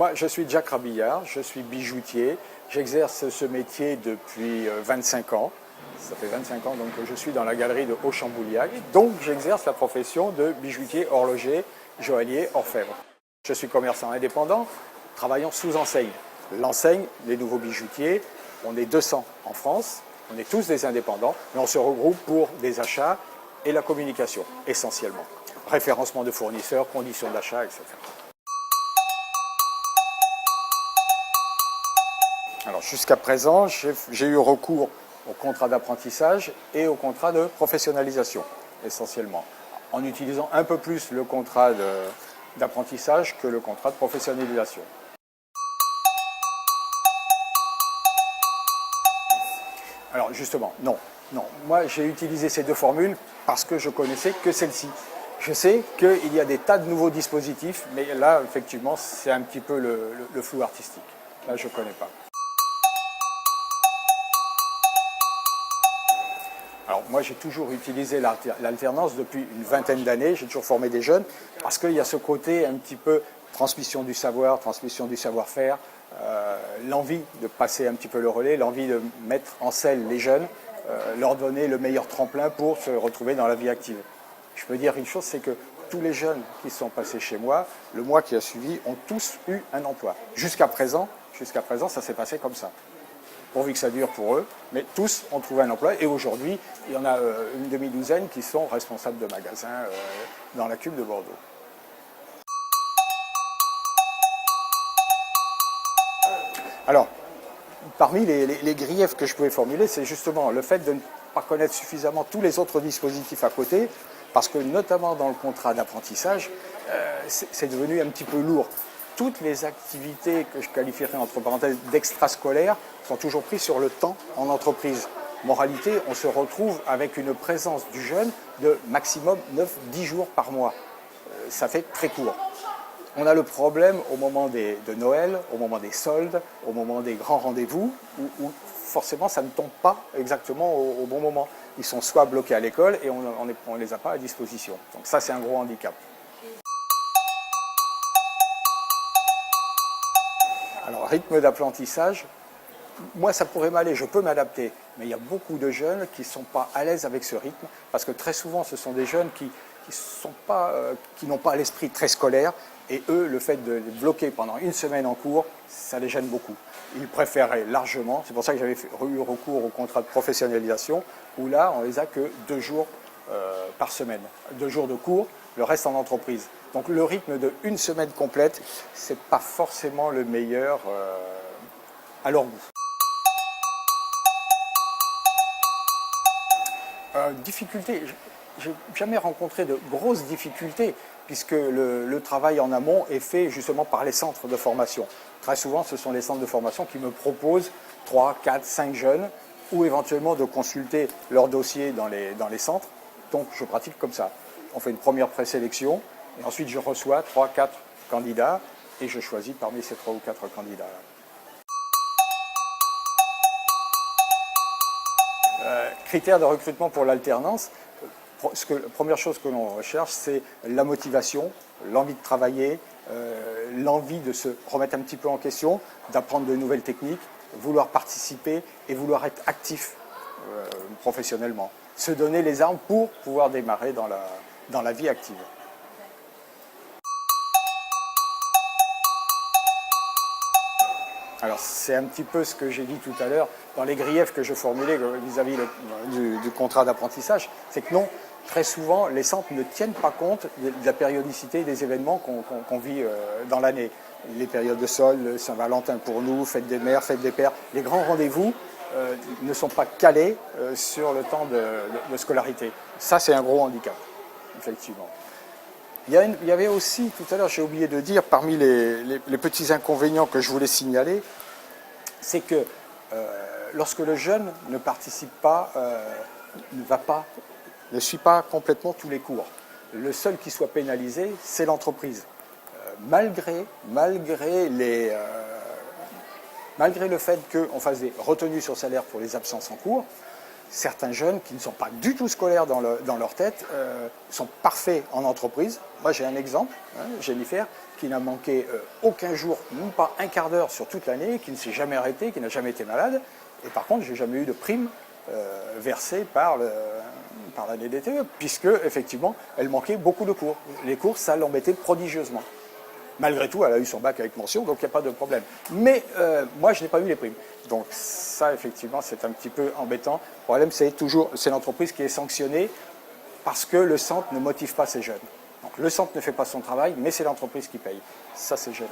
Moi, je suis Jacques Rabillard, je suis bijoutier. J'exerce ce métier depuis 25 ans. Ça fait 25 ans donc, que je suis dans la galerie de Haut-Chambouliac. Donc, j'exerce la profession de bijoutier, horloger, joaillier, orfèvre. Je suis commerçant indépendant, travaillant sous enseigne. L'enseigne, les nouveaux bijoutiers, on est 200 en France. On est tous des indépendants, mais on se regroupe pour des achats et la communication, essentiellement. Référencement de fournisseurs, conditions d'achat, etc. Alors jusqu'à présent, j'ai eu recours au contrat d'apprentissage et au contrat de professionnalisation, essentiellement, en utilisant un peu plus le contrat d'apprentissage que le contrat de professionnalisation. Alors justement, non. Moi, j'ai utilisé ces deux formules parce que je connaissais que celle-ci. Je sais qu'il y a des tas de nouveaux dispositifs, mais là, effectivement, c'est un petit peu le flou artistique. Là, je ne connais pas. Alors moi, j'ai toujours utilisé l'alternance depuis une vingtaine d'années. J'ai toujours formé des jeunes parce qu'il y a ce côté un petit peu transmission du savoir, transmission du savoir-faire, l'envie de passer un petit peu le relais, l'envie de mettre en selle les jeunes, leur donner le meilleur tremplin pour se retrouver dans la vie active. Je peux dire une chose, c'est que tous les jeunes qui sont passés chez moi, le mois qui a suivi, ont tous eu un emploi. Jusqu'à présent, ça s'est passé comme ça. Pourvu que ça dure pour eux, mais tous ont trouvé un emploi. Et aujourd'hui, il y en a une demi-douzaine qui sont responsables de magasins dans la Cube de Bordeaux. Alors, parmi les griefs que je pouvais formuler, c'est justement le fait de ne pas connaître suffisamment tous les autres dispositifs à côté, parce que notamment dans le contrat d'apprentissage, c'est devenu un petit peu lourd. Toutes les activités que je qualifierais entre parenthèses d'extrascolaires sont toujours prises sur le temps en entreprise. Moralité, on se retrouve avec une présence du jeune de maximum 9-10 jours par mois. Ça fait très court. On a le problème au moment de Noël, au moment des soldes, au moment des grands rendez-vous, où forcément ça ne tombe pas exactement au bon moment. Ils sont soit bloqués à l'école et on ne les a pas à disposition. Donc ça, c'est un gros handicap. Alors, rythme d'apprentissage, moi ça pourrait m'aller, je peux m'adapter, mais il y a beaucoup de jeunes qui ne sont pas à l'aise avec ce rythme, parce que très souvent ce sont des jeunes qui n'ont pas l'esprit très scolaire, et eux, le fait de les bloquer pendant une semaine en cours, ça les gêne beaucoup. Ils préféraient largement, c'est pour ça que j'avais eu recours au contrat de professionnalisation, où là on les a que 2 jours par semaine, 2 jours de cours, le reste en entreprise. Donc le rythme de une semaine complète, ce n'est pas forcément le meilleur à leur goût. Difficultés, j'ai jamais rencontré de grosses difficultés, puisque le travail en amont est fait justement par les centres de formation. Très souvent, ce sont les centres de formation qui me proposent 3, 4, 5 jeunes, ou éventuellement de consulter leur dossier dans les centres. Donc je pratique comme ça. On fait une première présélection, et ensuite je reçois 3, 4 candidats, et je choisis parmi ces 3 ou 4 candidats. Critères de recrutement pour l'alternance, la première chose que l'on recherche, c'est la motivation, l'envie de travailler, l'envie de se remettre un petit peu en question, d'apprendre de nouvelles techniques, vouloir participer et vouloir être actif professionnellement. Se donner les armes pour pouvoir démarrer dans la vie active. Alors c'est un petit peu ce que j'ai dit tout à l'heure dans les griefs que je formulais vis-à-vis du contrat d'apprentissage, c'est que non, très souvent les centres ne tiennent pas compte de la périodicité des événements qu'on vit dans l'année. Les périodes de soldes, Saint-Valentin pour nous, fête des mères, fête des pères, les grands rendez-vous ne sont pas calés sur le temps de scolarité. Ça c'est un gros handicap, effectivement. Il y avait aussi, tout à l'heure, j'ai oublié de dire, parmi les petits inconvénients que je voulais signaler, c'est que lorsque le jeune ne participe pas, ne suit pas complètement tous les cours, le seul qui soit pénalisé, c'est l'entreprise. Malgré le fait qu'on fasse des retenues sur salaire pour les absences en cours, certains jeunes qui ne sont pas du tout scolaires dans leur tête sont parfaits en entreprise. Moi, j'ai un exemple, hein, Jennifer, qui n'a manqué aucun jour, même pas un quart d'heure sur toute l'année, qui ne s'est jamais arrêté, qui n'a jamais été malade. Et par contre, j'ai jamais eu de prime versée par la DDTE, puisque, effectivement, elle manquait beaucoup de cours. Les cours, ça l'embêtait prodigieusement. Malgré tout, elle a eu son bac avec mention, donc il n'y a pas de problème. Mais moi, je n'ai pas eu les primes. Donc ça, effectivement, c'est un petit peu embêtant. Le problème, c'est l'entreprise qui est sanctionnée parce que le centre ne motive pas ses jeunes. Donc le centre ne fait pas son travail, mais c'est l'entreprise qui paye. Ça, c'est gênant.